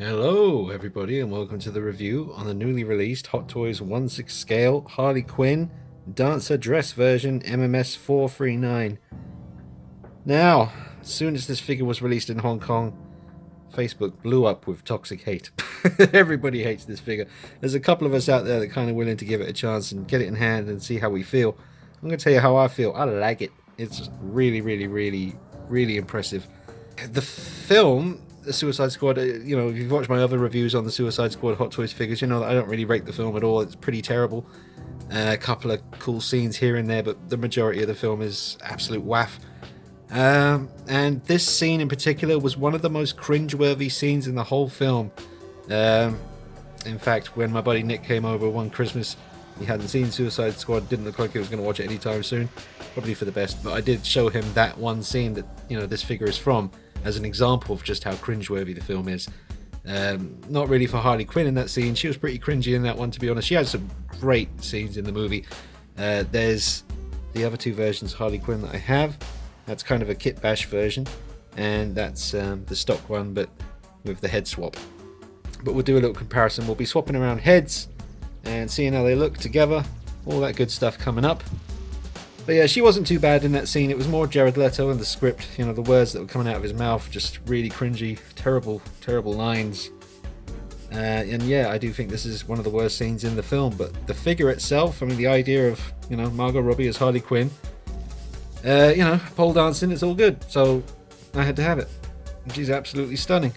Hello everybody and welcome to the review on the newly released Hot Toys 1/6 scale Harley Quinn Dancer Dress version MMS 439. Now, as soon as this figure was released in Hong Kong, Facebook blew up with toxic hate. Everybody hates this figure. There's a couple of us out there that are kind of willing to give it a chance and get it in hand and see how we feel. I'm going to tell you how I feel. I like it. It's really impressive. The film, the Suicide Squad, if you've watched my other reviews on the Suicide Squad Hot Toys figures, you know that I don't really rate the film at all. It's pretty terrible. A couple of cool scenes here and there, but the majority of the film is absolute waff. And this scene in particular was one of the most cringeworthy scenes in the whole film. In fact, when my buddy Nick came over one Christmas, he hadn't seen Suicide Squad, didn't look like he was going to watch it anytime soon. Probably for the best, but I did show him that one scene that, this figure is from, as an example of just how cringeworthy the film is. Not really for Harley Quinn in that scene. She was pretty cringy in that one, to be honest. She had some great scenes in the movie. There's the other two versions of Harley Quinn that I have. That's kind of a kit bash version, and that's the stock one, but with the head swap. But we'll do a little comparison. We'll be swapping around heads and seeing how they look together. All that good stuff coming up. But yeah, she wasn't too bad in that scene. It was more Jared Leto and the script. The words that were coming out of his mouth, just really cringy, terrible lines. And yeah, I do think this is one of the worst scenes in the film. But the figure itself, I mean, the idea of, Margot Robbie as Harley Quinn, pole dancing, it's all good. So I had to have it. She's absolutely stunning.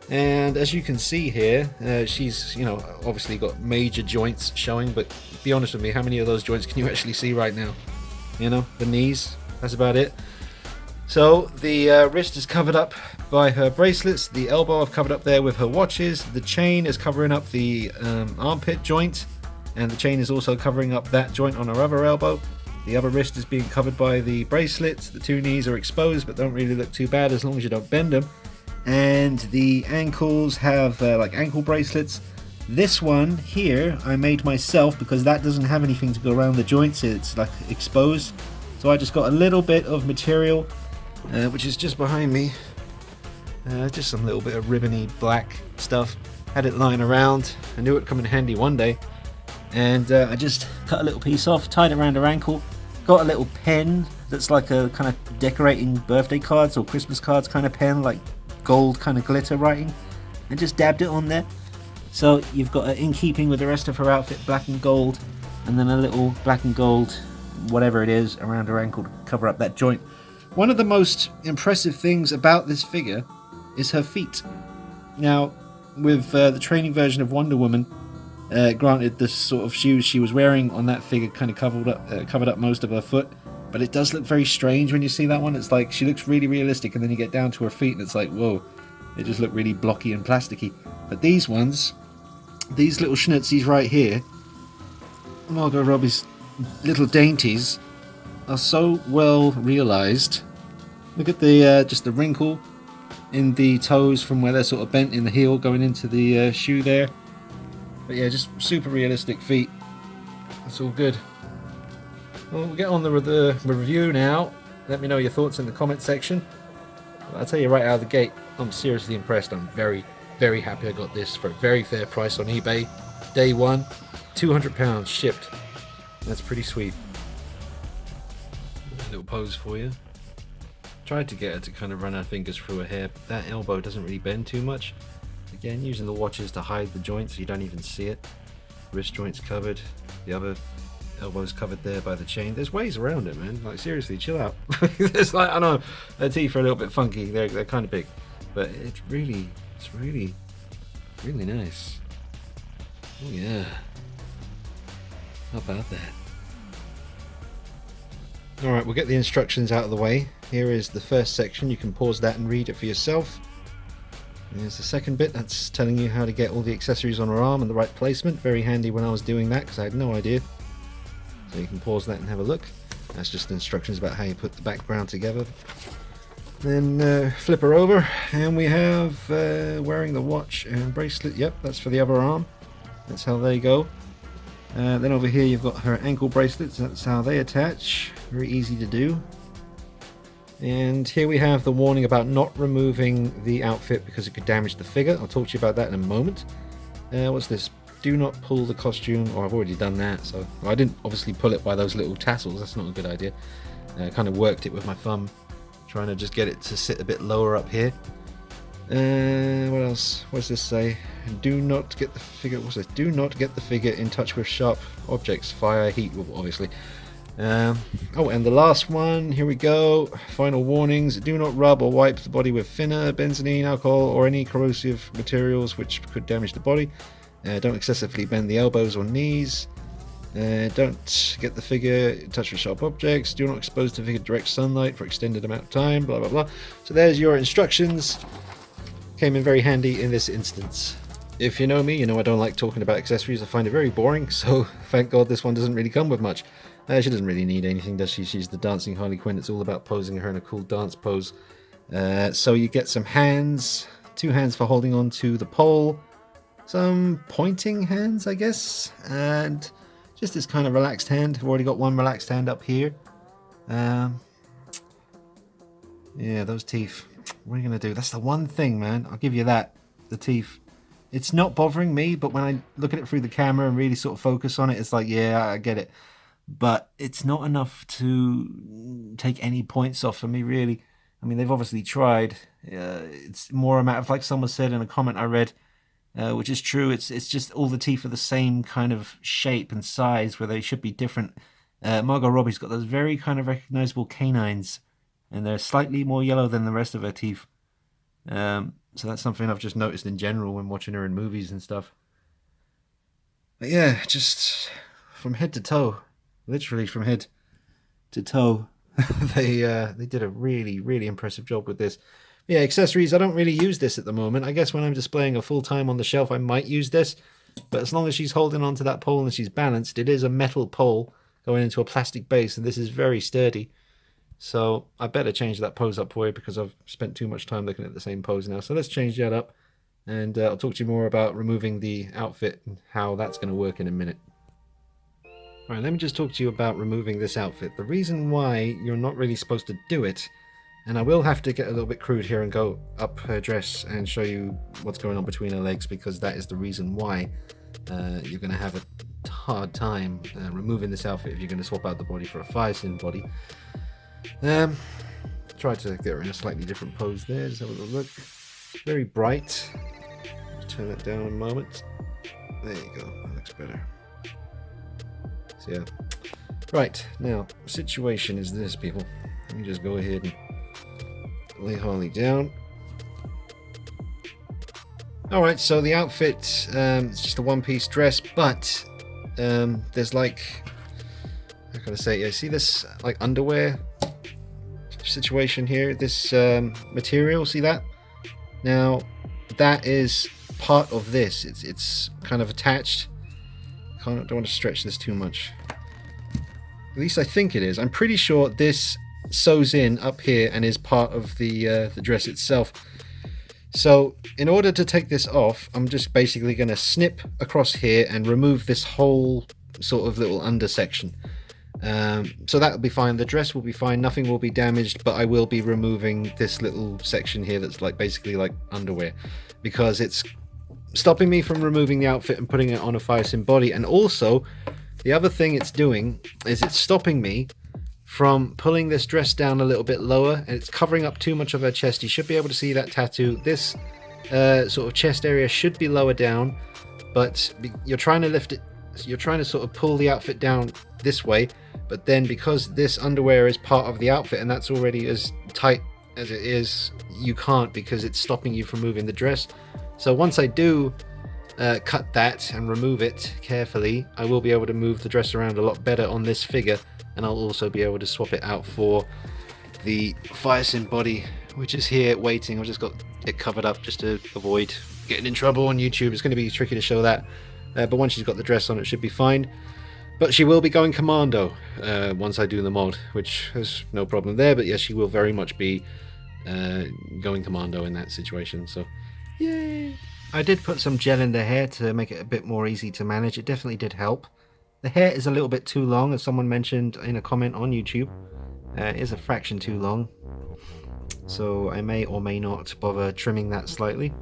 And as you can see here, she's, obviously got major joints showing, but be honest with me, how many of those joints can you actually see right now? The knees, that's about it. So the wrist is covered up by her bracelets, the elbow I've covered up there with her watches, the chain is covering up the armpit joint, and the chain is also covering up that joint on her other elbow. The other wrist is being covered by the bracelets. The two knees are exposed, but don't really look too bad as long as you don't bend them. And the ankles have like ankle bracelets. This one here I made myself because that doesn't have anything to go around the joints. It's like exposed, so I just got a little bit of material which is just behind me, just some little bit of ribbony black stuff. Had it lying around. I knew it'd come in handy one day, and I just cut a little piece off, tied it around her ankle. Got a little pen that's like a kind of decorating birthday cards or Christmas cards kind of pen, like gold kind of glitter writing, and just dabbed it on there. So you've got it in keeping with the rest of her outfit, black and gold, and then a little black and gold whatever it is around her ankle to cover up that joint. One of the most impressive things about this figure is her feet. Now, with the training version of Wonder Woman, granted the sort of shoes she was wearing on that figure kind of covered up most of her foot, but it does look very strange when you see that one. It's like she looks really realistic, and then you get down to her feet and it's like, whoa, they just look really blocky and plasticky. But these ones, these little schnitzies right here, Margot Robbie's little dainties, are so well realized. Look at the just the wrinkle in the toes from where they're sort of bent in the heel going into the shoe there. But yeah, just super realistic feet. That's all good. Well, we'll get on the review now. Let me know your thoughts in the comment section. I'll tell you right out of the gate, I'm seriously impressed. I'm very happy I got this for a very fair price on eBay. Day one, £200 shipped. That's pretty sweet. A little pose for you. Tried to get her to kind of run her fingers through her hair, but that elbow doesn't really bend too much. Again, using the watches to hide the joints so you don't even see it. Wrist joints covered, the other elbows covered there by the chain. There's ways around it, man. Like, seriously, chill out. It's like, I know her teeth are a little bit funky. They're kind of big, but it's really nice. Oh yeah. How about that? Alright, we'll get the instructions out of the way. Here is the first section. You can pause that and read it for yourself. And here's the second bit. That's telling you how to get all the accessories on her arm and the right placement. Very handy when I was doing that because I had no idea. So you can pause that and have a look. That's just instructions about how you put the background together. Then flip her over and we have wearing the watch and bracelet. Yep, that's for the other arm. That's how they go. Then over here you've got her ankle bracelets. That's how they attach. Very easy to do. And here we have the warning about not removing the outfit because it could damage the figure. I'll talk to you about that in a moment. What's this? Do not pull the costume. Oh, I've already done that. So I didn't obviously pull it by those little tassels. That's not a good idea. I kind of worked it with my thumb, trying to just get it to sit a bit lower up here. What else? What does this say? Do not get the figure. What's this? Do not get the figure in touch with sharp objects, fire, heat, obviously. Oh, and the last one. Here we go. Final warnings: do not rub or wipe the body with thinner, benzene, alcohol, or any corrosive materials which could damage the body. Don't excessively bend the elbows or knees. Don't get the figure in touch with sharp objects. Do not expose the figure to direct sunlight for extended amount of time. Blah blah blah. So there's your instructions. Came in very handy in this instance. If you know me, you know I don't like talking about accessories. I find it very boring, so thank God this one doesn't really come with much. She doesn't really need anything, does she? She's the dancing Harley Quinn. It's all about posing her in a cool dance pose. So you get some hands, 2 hands for holding on to the pole, some pointing hands, I guess, and just this kind of relaxed hand. I've already got one relaxed hand up here. Yeah, those teeth. What are you going to do? That's the one thing, man. I'll give you that. The teeth. It's not bothering me, but when I look at it through the camera and really sort of focus on it, it's like, yeah, I get it. But it's not enough to take any points off for me, really. I mean, they've obviously tried. It's more a matter of, like someone said in a comment I read, which is true. It's just all the teeth are the same kind of shape and size where they should be different. Margot Robbie's got those very kind of recognizable canines, and they're slightly more yellow than the rest of her teeth. So that's something I've just noticed in general when watching her in movies and stuff. But yeah, just from head to toe, literally from head to toe, they did a really, really impressive job with this. Yeah, accessories, I don't really use this at the moment. I guess when I'm displaying her full time on the shelf, I might use this. But as long as she's holding onto that pole and she's balanced, it is a metal pole going into a plastic base, and this is very sturdy. So I better change that pose up for you because I've spent too much time looking at the same pose now. So let's change that up, and I'll talk to you more about removing the outfit and how that's going to work in a minute. Alright, let me just talk to you about removing this outfit. The reason why you're not really supposed to do it, and I will have to get a little bit crude here and go up her dress and show you what's going on between her legs, because that is the reason why you're going to have a hard time removing this outfit if you're going to swap out the body for a Firesin body. Try to get her in a slightly different pose there. Just have a little look. Very bright. Turn that down a moment. There you go. That looks better. So yeah. Right, now, the situation is this, people. Let me just go ahead and lay Harley down. Alright, so the outfit, it's just a one-piece dress, but there's like, how can I say, yeah, see this like underwear situation here, this material, see that? Now that is part of this. It's kind of attached. Don't want to stretch this too much. At least I think it is. I'm pretty sure this sews in up here and is part of the dress itself. So in order to take this off, I'm just basically going to snip across here and remove this whole sort of little under section. So that will be fine. The dress will be fine. Nothing will be damaged, but I will be removing this little section here that's like basically like underwear, because it's stopping me from removing the outfit and putting it on a Firesin body. And also, the other thing it's doing is it's stopping me from pulling this dress down a little bit lower, and it's covering up too much of her chest. You should be able to see that tattoo. This sort of chest area should be lower down, but you're trying to lift it. You're trying to sort of pull the outfit down this way, but then because this underwear is part of the outfit and that's already as tight as it is, you can't, because it's stopping you from moving the dress. So once I do cut that and remove it carefully, I will be able to move the dress around a lot better on this figure, and I'll also be able to swap it out for the Firesin body, which is here waiting. I've just got it covered up just to avoid getting in trouble on YouTube. It's going to be tricky to show that, but once she's got the dress on, it should be fine. But she will be going commando once I do the mod, which is no problem there. But yes, she will very much be going commando in that situation. So, yay! I did put some gel in the hair to make it a bit more easy to manage. It definitely did help. The hair is a little bit too long, as someone mentioned in a comment on YouTube. It is a fraction too long, so I may or may not bother trimming that slightly.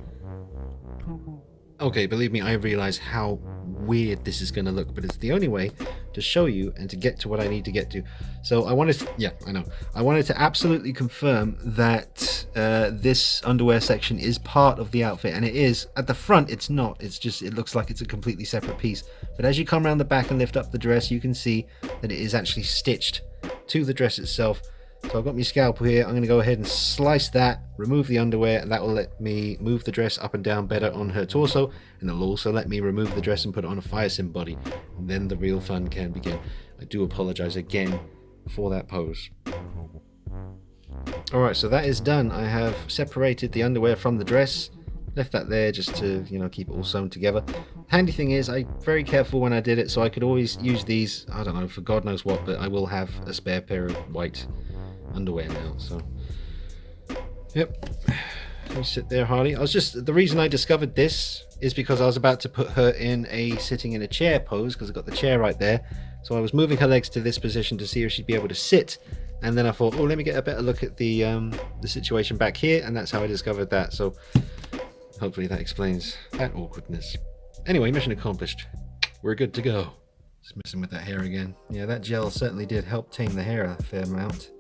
Okay, believe me, I realize how weird this is going to look, but it's the only way to show you and to get to what I need to get to. So I wanted to, yeah, I know. I wanted to absolutely confirm that this underwear section is part of the outfit, and it is. At the front, it's not. It's just, it looks like it's a completely separate piece. But as you come around the back and lift up the dress, you can see that it is actually stitched to the dress itself. So I've got my scalpel here. I'm going to go ahead and slice that, remove the underwear, and that will let me move the dress up and down better on her torso, and it'll also let me remove the dress and put it on a fire sim body, and then the real fun can begin. I do apologize again for that pose. Alright, so that is done. I have separated the underwear from the dress, left that there just to, you know, keep it all sewn together. Handy thing is, I'm very careful when I did it, so I could always use these, I don't know, for God knows what, but I will have a spare pair of white underwear now. So yep, you sit there, Harley. The reason I discovered this is because I was about to put her in a sitting in a chair pose, because I got the chair right there. So I was moving her legs to this position to see if she'd be able to sit, and then I thought, oh, let me get a better look at the situation back here, and that's how I discovered that. So hopefully that explains that awkwardness. Anyway, mission accomplished. We're good to go. Just messing with that hair again. Yeah, that gel certainly did help tame the hair a fair amount.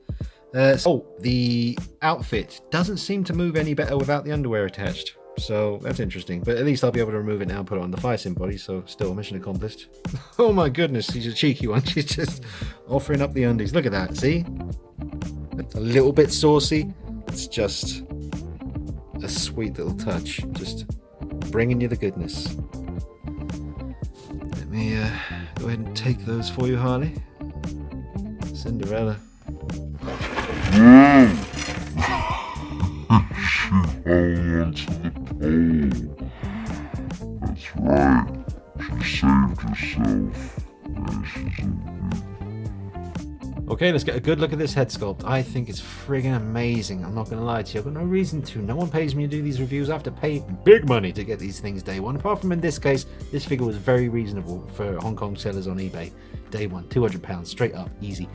So the outfit doesn't seem to move any better without the underwear attached, so that's interesting, but at least I'll be able to remove it now and put it on the fire sim body, so still mission accomplished. Oh my goodness, she's a cheeky one. She's just offering up the undies. Look at that, see? It's a little bit saucy. It's just a sweet little touch, just bringing you the goodness. Let me go ahead and take those for you, Harley. Cinderella. She hung onto the pole. That's right. She saved herself. Yeah, she's all good. Okay, let's get a good look at this head sculpt. I think it's friggin' amazing. I'm not gonna lie to you. I've got no reason to. No one pays me to do these reviews. I have to pay big money to get these things day one. Apart from in this case, this figure was very reasonable for Hong Kong sellers on eBay. Day one, £200, straight up, easy.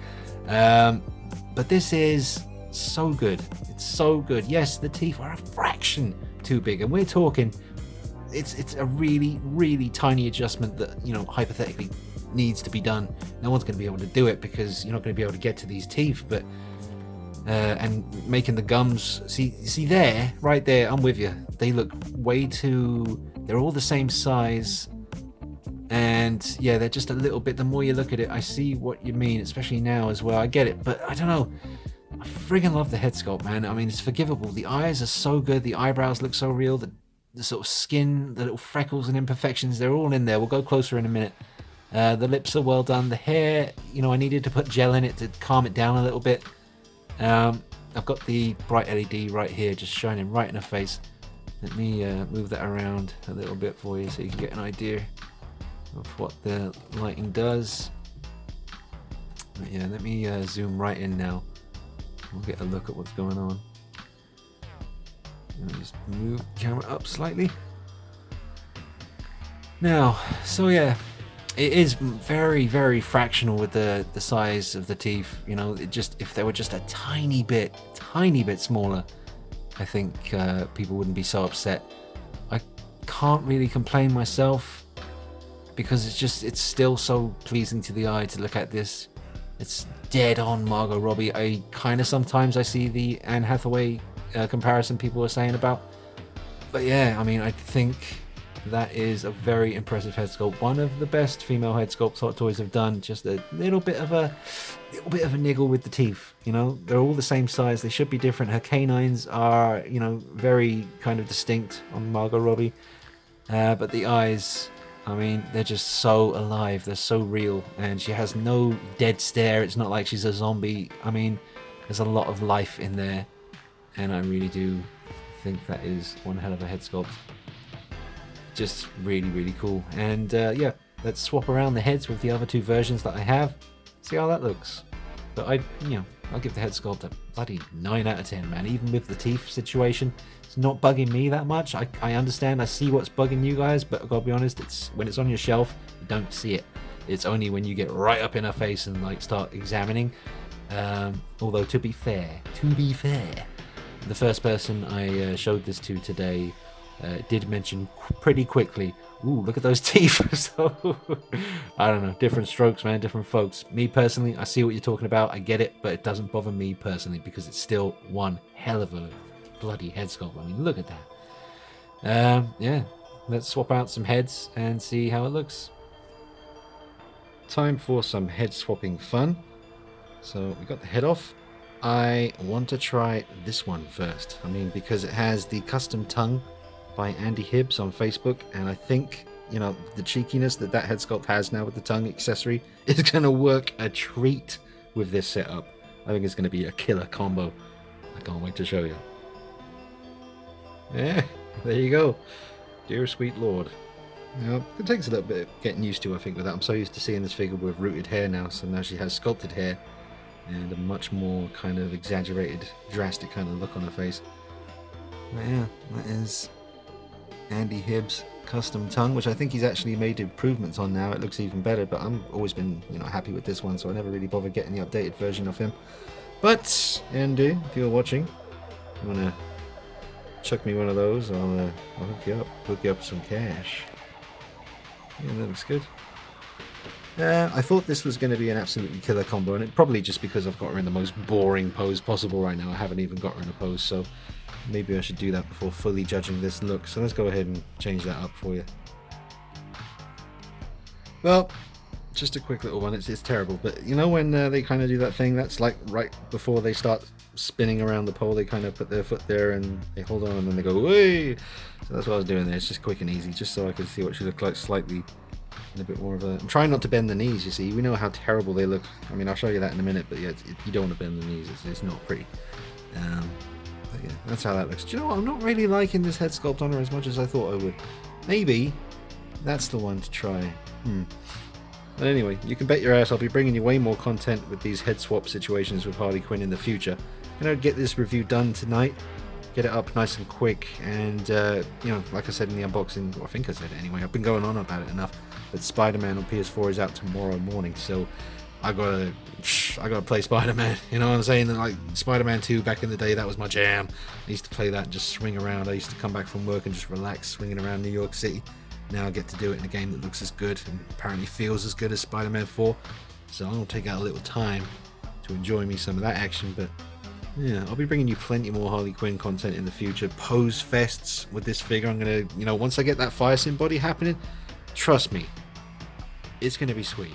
But this is so good. It's so good. Yes, the teeth are a fraction too big, and we're talking, it's a really, really tiny adjustment that, you know, hypothetically needs to be done. No one's going to be able to do it because you're not going to be able to get to these teeth. But and making the gums, see there, right there, I'm with you. They look way too. They're all the same size. And yeah, they're just a little bit, the more you look at it, I see what you mean, especially now as well. I get it, but I don't know. I friggin' love the head sculpt, man. I mean, it's forgivable. The eyes are so good. The eyebrows look so real. The sort of skin, the little freckles and imperfections, they're all in there. We'll go closer in a minute. The lips are well done. The hair, you know, I needed to put gel in it to calm it down a little bit. I've got the bright LED right here, just shining right in her face. Let me move that around a little bit for you so you can get an idea of what the lighting does. But yeah, let me zoom right in now. We'll get a look at what's going on. Let me just move the camera up slightly. Now, so yeah, it is very, very fractional with the size of the teeth. You know, it just, if they were just a tiny bit smaller, I think people wouldn't be so upset. I can't really complain myself, because it's still so pleasing to the eye to look at this. It's dead on Margot Robbie. I kind of sometimes I see the Anne Hathaway comparison people are saying about. But yeah, I mean, I think that is a very impressive head sculpt. One of the best female head sculpts Hot Toys have done. Just a little bit of a niggle with the teeth. You know, they're all the same size. They should be different. Her canines are, you know, very kind of distinct on Margot Robbie. But the eyes, I mean, they're just so alive. They're so real. And she has no dead stare. It's not like she's a zombie. I mean, there's a lot of life in there. And I really do think that is one hell of a head sculpt. Just really, really cool. And yeah, let's swap around the heads with the other two versions that I have. See how that looks. But I'll give the head sculpt a bloody 9 out of 10, man. Even with the teeth situation, it's not bugging me that much. I understand, I see what's bugging you guys, but I've got to be honest, it's when it's on your shelf, you don't see it. It's only when you get right up in her face and like start examining, Although to be fair, the first person I showed this to today did mention pretty quickly, ooh, look at those teeth. So, I don't know, different strokes, man, different folks. Me personally, I see what you're talking about, I get it, but it doesn't bother me personally because it's still one hell of a bloody head sculpt. I mean, look at that. Yeah, let's swap out some heads and see how it looks. Time for some head swapping fun. So we got the head off. I want to try this one first. I mean, because it has the custom tongue by Andy Hibbs on Facebook, and I think, you know, the cheekiness that head sculpt has now with the tongue accessory is going to work a treat with this setup. I think it's going to be a killer combo. I can't wait to show you. Yeah, there you go. Dear sweet lord. You know, it takes a little bit of getting used to, I think, with that. I'm so used to seeing this figure with rooted hair now, so now she has sculpted hair and a much more kind of exaggerated, drastic kind of look on her face. But yeah, that is Andy Hibbs' custom tongue, which I think he's actually made improvements on now. It looks even better, but I've always been, you know, happy with this one, so I never really bothered getting the updated version of him. But, Andy, if you're watching, you want to chuck me one of those, I'll hook you up with some cash. Yeah, that looks good. I thought this was going to be an absolutely killer combo, and it probably just because I've got her in the most boring pose possible right now. I haven't even got her in a pose, so maybe I should do that before fully judging this look. So let's go ahead and change that up for you. Well, just a quick little one. It's terrible, but you know when they kind of do that thing that's like right before they start spinning around the pole, they kind of put their foot there and they hold on and then they go, "Way!" So that's what I was doing there. It's just quick and easy, just so I could see what she looked like slightly in a bit more of a... I'm trying not to bend the knees, you see. We know how terrible they look. I mean, I'll show you that in a minute, but yeah, you don't want to bend the knees. It's not pretty. But yeah, that's how that looks. Do you know what? I'm not really liking this head sculpt on her as much as I thought I would. Maybe that's the one to try. But anyway, you can bet your ass I'll be bringing you way more content with these head swap situations with Harley Quinn in the future. I'm going to get this review done tonight, get it up nice and quick, and you know, like I said in the unboxing, or I think I said it anyway, I've been going on about it enough, but Spider-Man on PS4 is out tomorrow morning, so I gotta play Spider-Man, you know what I'm saying? Like Spider-Man 2 back in the day, that was my jam. I used to play that and just swing around. I used to come back from work and just relax swinging around New York City. Now I get to do it in a game that looks as good and apparently feels as good as Spider-Man 4, so I'm gonna take out a little time to enjoy me some of that action. But yeah, I'll be bringing you plenty more Harley Quinn content in the future. Pose fests with this figure. I'm gonna, you know, once I get that fire sim body happening, trust me, it's gonna be sweet.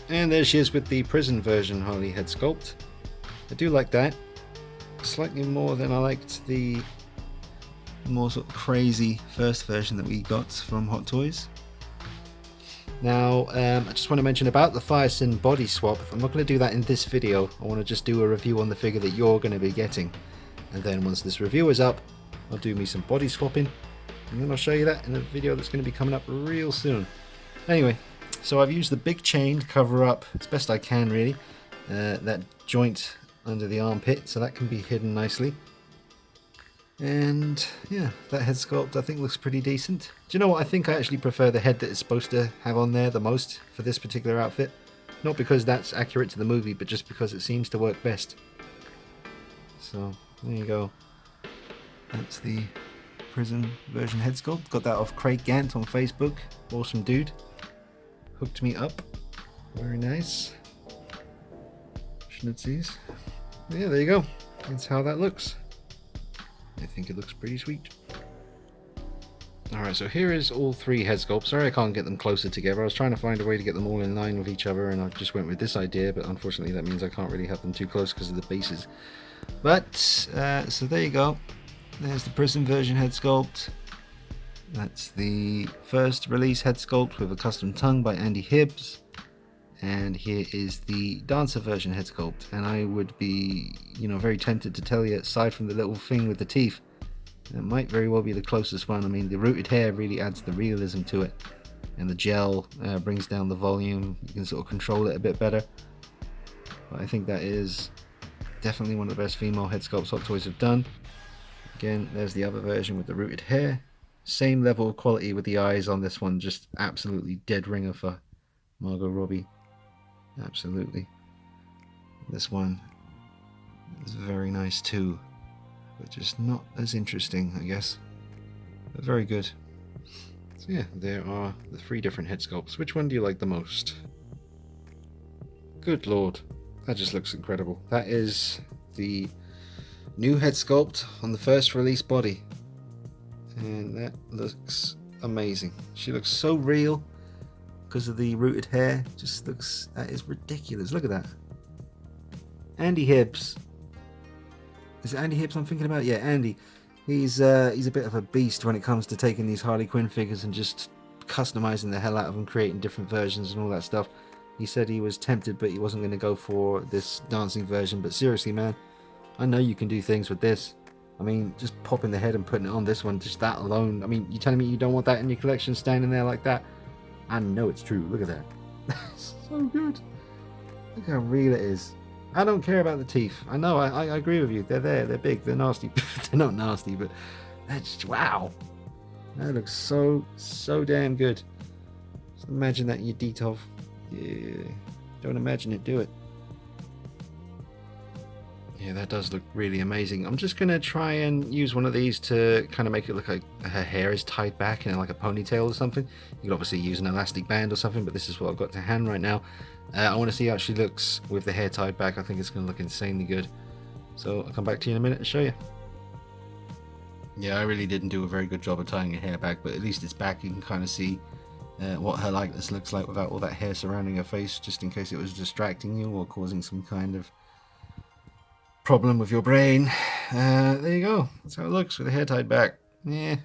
And there she is with the prison version Harley head sculpt. I do like that. Slightly more than I liked the more sort of crazy first version that we got from Hot Toys. Now, I just want to mention about the Firesin body swap. I'm not going to do that in this video. I want to just do a review on the figure that you're going to be getting. And then once this review is up, I'll do me some body swapping. And then I'll show you that in a video that's going to be coming up real soon. Anyway, so I've used the big chain to cover up, as best I can really, that joint under the armpit, so that can be hidden nicely. And yeah, that head sculpt I think looks pretty decent. Do you know what? I think I actually prefer the head that it's supposed to have on there the most for this particular outfit. Not because that's accurate to the movie, but just because it seems to work best. So, there you go. That's the prison version head sculpt. Got that off Craig Gant on Facebook. Awesome dude. Hooked me up. Very nice. Schnitzies. Yeah, there you go. That's how that looks. I think it looks pretty sweet. Alright, so here is all three head sculpts. Sorry I can't get them closer together. I was trying to find a way to get them all in line with each other, and I just went with this idea, but unfortunately that means I can't really have them too close because of the bases. But, so there you go. There's the prison version head sculpt. That's the first release head sculpt with a custom tongue by Andy Hibbs. And here is the dancer version head sculpt, and I would be, you know, very tempted to tell you, aside from the little thing with the teeth, it might very well be the closest one. I mean, the rooted hair really adds the realism to it, and the gel brings down the volume. You can sort of control it a bit better. But I think that is definitely one of the best female head sculpts Hot Toys have done. Again, there's the other version with the rooted hair. Same level of quality with the eyes on this one, just absolutely dead ringer for Margot Robbie. Absolutely. This one is very nice too, but just not as interesting, I guess. But very good. So yeah, there are the 3 different head sculpts. Which one do you like the most? Good lord, that just looks incredible. That is the new head sculpt on the first release body, and that looks amazing. She looks so real because of the rooted hair. Just looks, that is ridiculous. Look at that. Andy Hibbs. Is it Andy Hibbs I'm thinking about? Yeah, Andy. He's a bit of a beast when it comes to taking these Harley Quinn figures and just customizing the hell out of them, creating different versions and all that stuff. He said he was tempted, but he wasn't going to go for this dancing version. But seriously, man, I know you can do things with this. I mean, just popping the head and putting it on this one, just that alone. I mean, you telling me you don't want that in your collection standing there like that? I know it's true. Look at that. That's so good. Look how real it is. I don't care about the teeth. I know, I agree with you. They're there, they're big, they're nasty. They're not nasty, but that's, wow. That looks so damn good. Just imagine that in your Detolf. Yeah. Don't imagine it, do it. Yeah, that does look really amazing. I'm just going to try and use one of these to kind of make it look like her hair is tied back in like a ponytail or something. You could obviously use an elastic band or something, but this is what I've got to hand right now. I want to see how she looks with the hair tied back. I think it's going to look insanely good. So I'll come back to you in a minute and show you. Yeah, I really didn't do a very good job of tying her hair back, but at least it's back. You can kind of see what her likeness looks like without all that hair surrounding her face, just in case it was distracting you or causing some kind of problem with your brain. There you go. That's how it looks with the hair tied back. Yeah,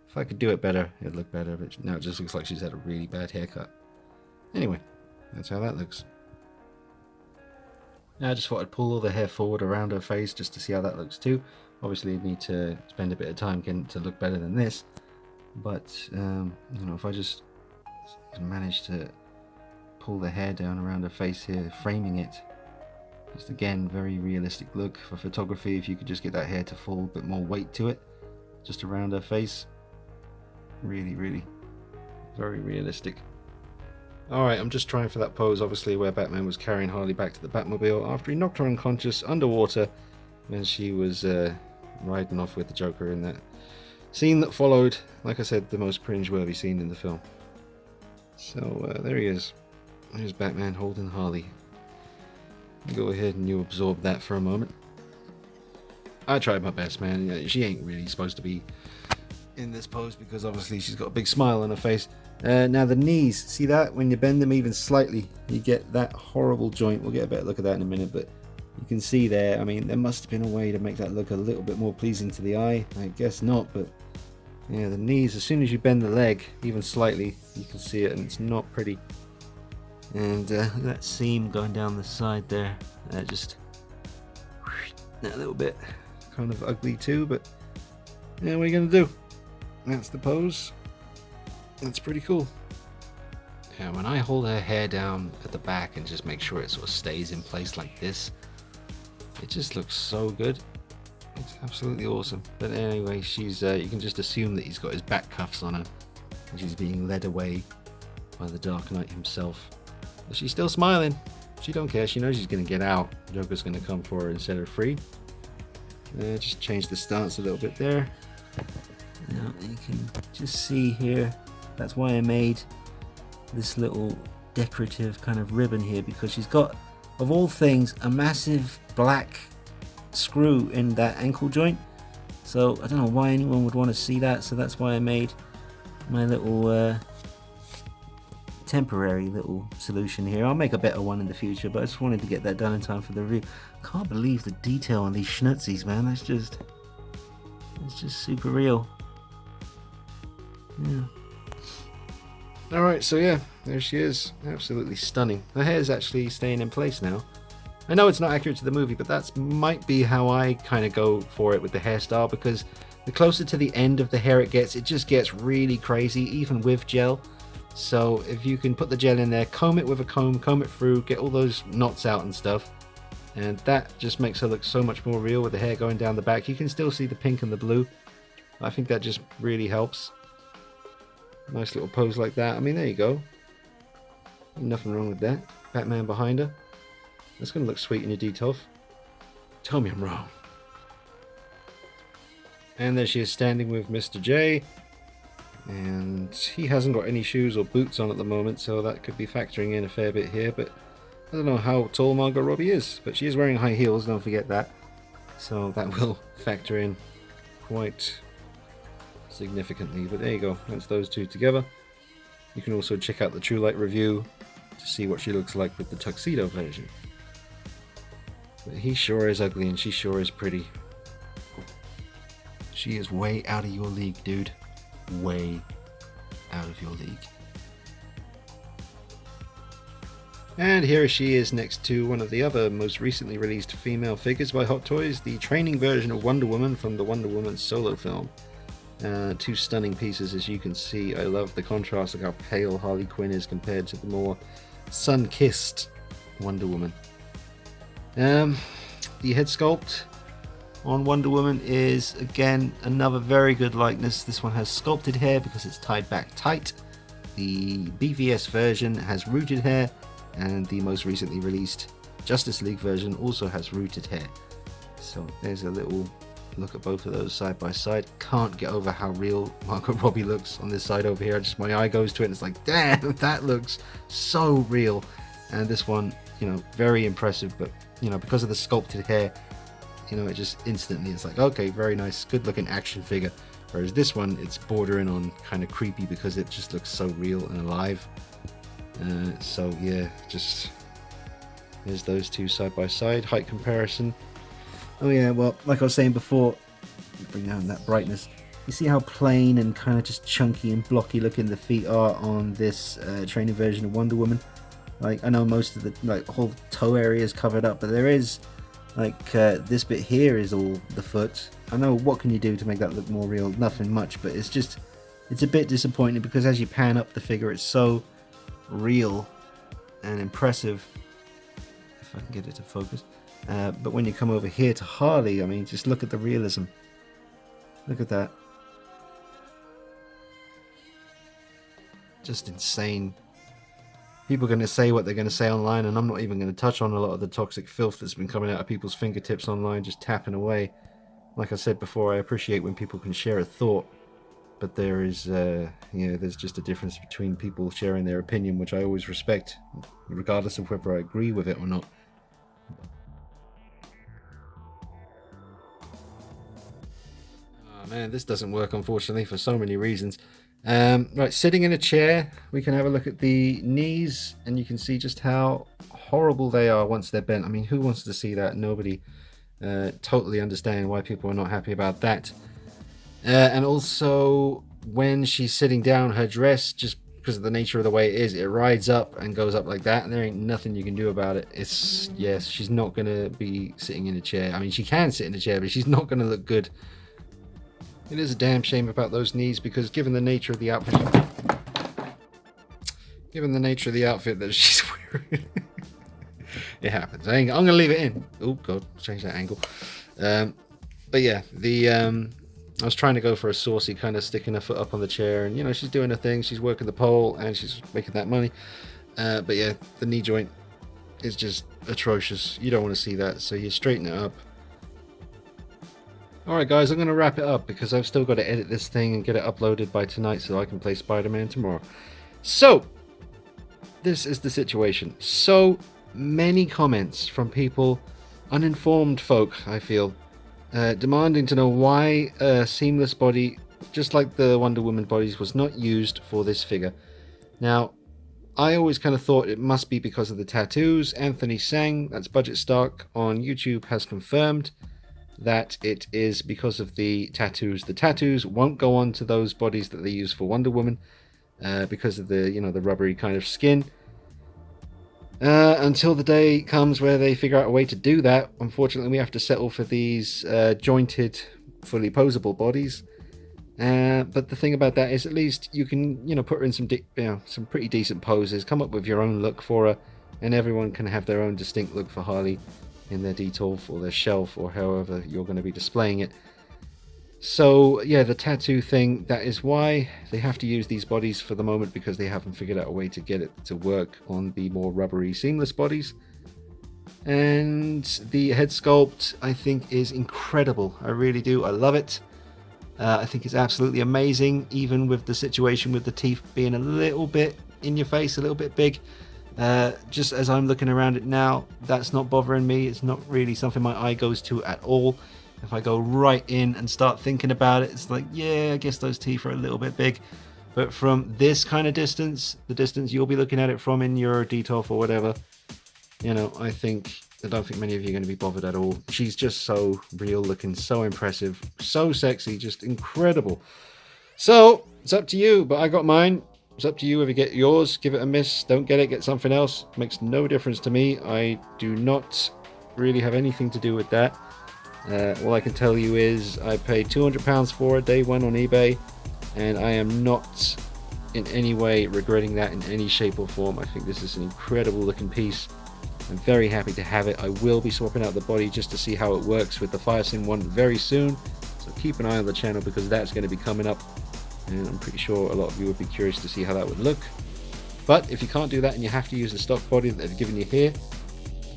if I could do it better, it'd look better, but now it just looks like she's had a really bad haircut. Anyway, that's how that looks. Now I just thought I'd pull all the hair forward around her face just to see how that looks too. Obviously you'd need to spend a bit of time getting it to look better than this, but you know, if I just manage to pull the hair down around her face here, framing it, just again, very realistic look for photography. If you could just get that hair to fall a bit more weight to it, just around her face, really very realistic. Alright, I'm just trying for that pose, obviously, where Batman was carrying Harley back to the Batmobile after he knocked her unconscious underwater when she was riding off with the Joker in that scene that followed. Like I said, the most cringe-worthy scene in the film. So there he is. There's Batman holding Harley. Go ahead and you absorb that for a moment. I tried my best, man. She ain't really supposed to be in this pose because obviously she's got a big smile on her face. Now the knees, see that? When you bend them even slightly, you get that horrible joint. We'll get a better look at that in a minute, but you can see there, I mean, there must have been a way to make that look a little bit more pleasing to the eye. I guess not, but yeah, the knees, as soon as you bend the leg even slightly, you can see it, and it's not pretty. And look at that seam going down the side there. Just that little bit kind of ugly too, but yeah, what are you gonna do? That's the pose. That's pretty cool. Yeah, when I hold her hair down at the back and just make sure it sort of stays in place like this, it just looks so good. It's absolutely awesome. But anyway, she's you can just assume that he's got his back cuffs on her and she's being led away by the Dark Knight himself. But she's still smiling. She don't care. She knows she's going to get out. Joker's going to come for her and set her free. Just change the stance a little bit there. Now you can just see here, that's why I made this little decorative kind of ribbon here, because she's got, of all things, a massive black screw in that ankle joint. So I don't know why anyone would want to see that, so that's why I made my little temporary little solution here. I'll make a better one in the future, but I just wanted to get that done in time for the review. Can't believe the detail on these schnutzies, man. It's just super real. Yeah. Alright, so yeah, there she is. Absolutely stunning. Her hair's actually staying in place now. I know it's not accurate to the movie, but that might be how I kind of go for it with the hairstyle, because the closer to the end of the hair it just gets really crazy, even with gel. So if you can put the gel in there, comb it with a comb it through, get all those knots out and stuff, and that just makes her look so much more real with the hair going down the back. You can still see the pink and the blue. I think that just really helps. Nice little pose like that. I mean, there you go. Nothing wrong with that. Batman behind her. That's going to look sweet in your detail. Tell me I'm wrong. And there she is standing with Mr. J. And he hasn't got any shoes or boots on at the moment, so that could be factoring in a fair bit here. But I don't know how tall Margot Robbie is, but she is wearing high heels, don't forget that. So that will factor in quite significantly. But there you go, that's those two together. You can also check out the True Light review to see what she looks like with the tuxedo version. But he sure is ugly and she sure is pretty. She is way out of your league, dude. Way out of your league. And here she is next to one of the other most recently released female figures by Hot Toys, the training version of Wonder Woman from the Wonder Woman solo film. Two stunning pieces, as you can see. I love the contrast of how pale Harley Quinn is compared to the more sun-kissed Wonder Woman. The head sculpt on Wonder Woman is, again, another very good likeness. This one has sculpted hair because it's tied back tight. The BVS version has rooted hair, and the most recently released Justice League version also has rooted hair. So there's a little look at both of those side by side. Can't get over how real Margot Robbie looks on this side over here. Just my eye goes to it and it's like, damn, that looks so real. And this one, very impressive, but because of the sculpted hair, it just instantly, it's like, okay, very nice, good looking action figure. Whereas this one, it's bordering on kind of creepy because it just looks so real and alive. So yeah, just there's those two side by side. Height comparison. Oh yeah, well, like I was saying before, bring down that brightness. You see how plain and kind of just chunky and blocky looking the feet are on this training version of Wonder Woman. Like, I know most of the whole toe area is covered up, but there is this bit here is all the foot. I know, what can you do to make that look more real? Nothing much, but it's a bit disappointing because as you pan up the figure, it's so real and impressive. If I can get it to focus. But when you come over here to Harley, I mean, just look at the realism. Look at that. Just insane. People are going to say what they're going to say online, and I'm not even going to touch on a lot of the toxic filth that's been coming out of people's fingertips online, just tapping away. Like I said before, I appreciate when people can share a thought, but there is, there's just a difference between people sharing their opinion, which I always respect, regardless of whether I agree with it or not. Oh man, this doesn't work, unfortunately, for so many reasons. Right, sitting in a chair, we can have a look at the knees, and you can see just how horrible they are once they're bent. I mean, who wants to see that? Nobody. Totally understand why people are not happy about that. And also, when she's sitting down, her dress, just because of the nature of the way it is, it rides up and goes up like that, and there ain't nothing you can do about it. Yes, she's not going to be sitting in a chair. I mean, she can sit in a chair, but she's not going to look good. It is a damn shame about those knees, because given the nature of the outfit that she's wearing, it happens. I'm going to leave it in. Oh god, change that angle. But yeah, I was trying to go for a saucy kind of sticking her foot up on the chair, and she's doing her thing. She's working the pole and she's making that money. But yeah, the knee joint is just atrocious. You don't want to see that, so you straighten it up. Alright guys, I'm going to wrap it up because I've still got to edit this thing and get it uploaded by tonight so I can play Spider-Man tomorrow. So, this is the situation. So many comments from people, uninformed folk, I feel, demanding to know why a seamless body, just like the Wonder Woman bodies, was not used for this figure. Now, I always kind of thought it must be because of the tattoos. Anthony Sang, that's Budget Stock on YouTube, has confirmed that it is because of the tattoos. The tattoos won't go on to those bodies that they use for Wonder Woman because of the, the rubbery kind of skin. Until the day comes where they figure out a way to do that. Unfortunately, we have to settle for these jointed, fully posable bodies. But the thing about that is, at least you can, put her in some pretty decent poses, come up with your own look for her, and everyone can have their own distinct look for Harley in their detolf or their shelf or however you're going to be displaying it. So yeah, the tattoo thing, that is why they have to use these bodies for the moment, because they haven't figured out a way to get it to work on the more rubbery seamless bodies. And the head sculpt, I think, is incredible. I really do. I love it. I think it's absolutely amazing, even with the situation with the teeth being a little bit in your face, a little bit big. Just as I'm looking around it now, that's not bothering me. It's not really something my eye goes to at all. If I go right in and start thinking about it, it's like, yeah, I guess those teeth are a little bit big. But from this kind of distance, the distance you'll be looking at it from in your DTOF or whatever, you know, I don't think many of you are going to be bothered at all. She's just so real looking, so impressive, so sexy, just incredible. So it's up to you, but I got mine. It's up to you if you get yours. Give it a miss. Don't get it, get something else. Makes no difference to me. I do not really have anything to do with that. All I can tell you is I paid £200 for it day one on eBay, and I am not in any way regretting that in any shape or form. I think this is an incredible looking piece. I'm very happy to have it. I will be swapping out the body just to see how it works with the FireSyn one very soon, so keep an eye on the channel because that's going to be coming up, and I'm pretty sure a lot of you would be curious to see how that would look. But if you can't do that and you have to use the stock body that they've given you here,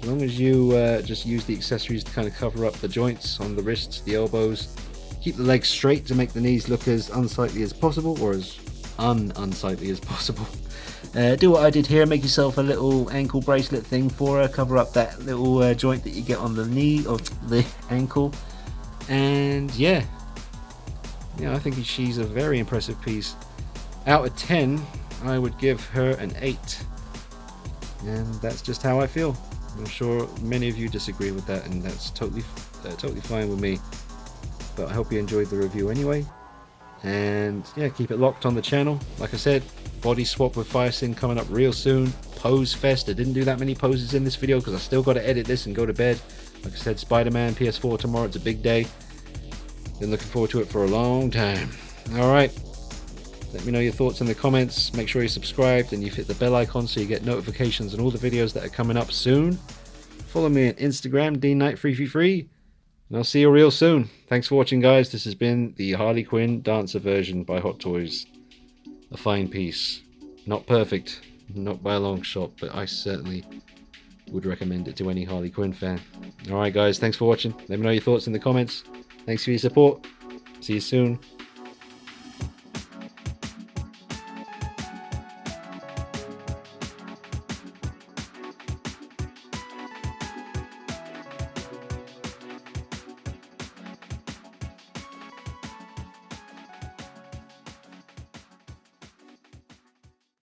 as long as you just use the accessories to kind of cover up the joints on the wrists, the elbows, keep the legs straight to make the knees look as unsightly as possible, or as unsightly as possible. Do what I did here, make yourself a little ankle bracelet thing for her, cover up that little joint that you get on the knee or the ankle, and yeah, I think she's a very impressive piece. Out of 10, I would give her an 8, and that's just how I feel. I'm sure many of you disagree with that, and that's totally fine with me, but I hope you enjoyed the review anyway. And yeah, keep it locked on the channel. Like I said, body swap with FireSyn coming up real soon. Pose Fest. I didn't do that many poses in this video because I still got to edit this and go to bed. Like I said, Spider-Man PS4 tomorrow. It's a big day. Been looking forward to it for a long time. Alright, let me know your thoughts in the comments. Make sure you're subscribed and you've hit the bell icon so you get notifications on all the videos that are coming up soon. Follow me on Instagram, DKnight333. And I'll see you real soon. Thanks for watching, guys. This has been the Harley Quinn Dancer version by Hot Toys. A fine piece. Not perfect, not by a long shot, but I certainly would recommend it to any Harley Quinn fan. Alright guys, thanks for watching. Let me know your thoughts in the comments. Thanks for your support. See you soon.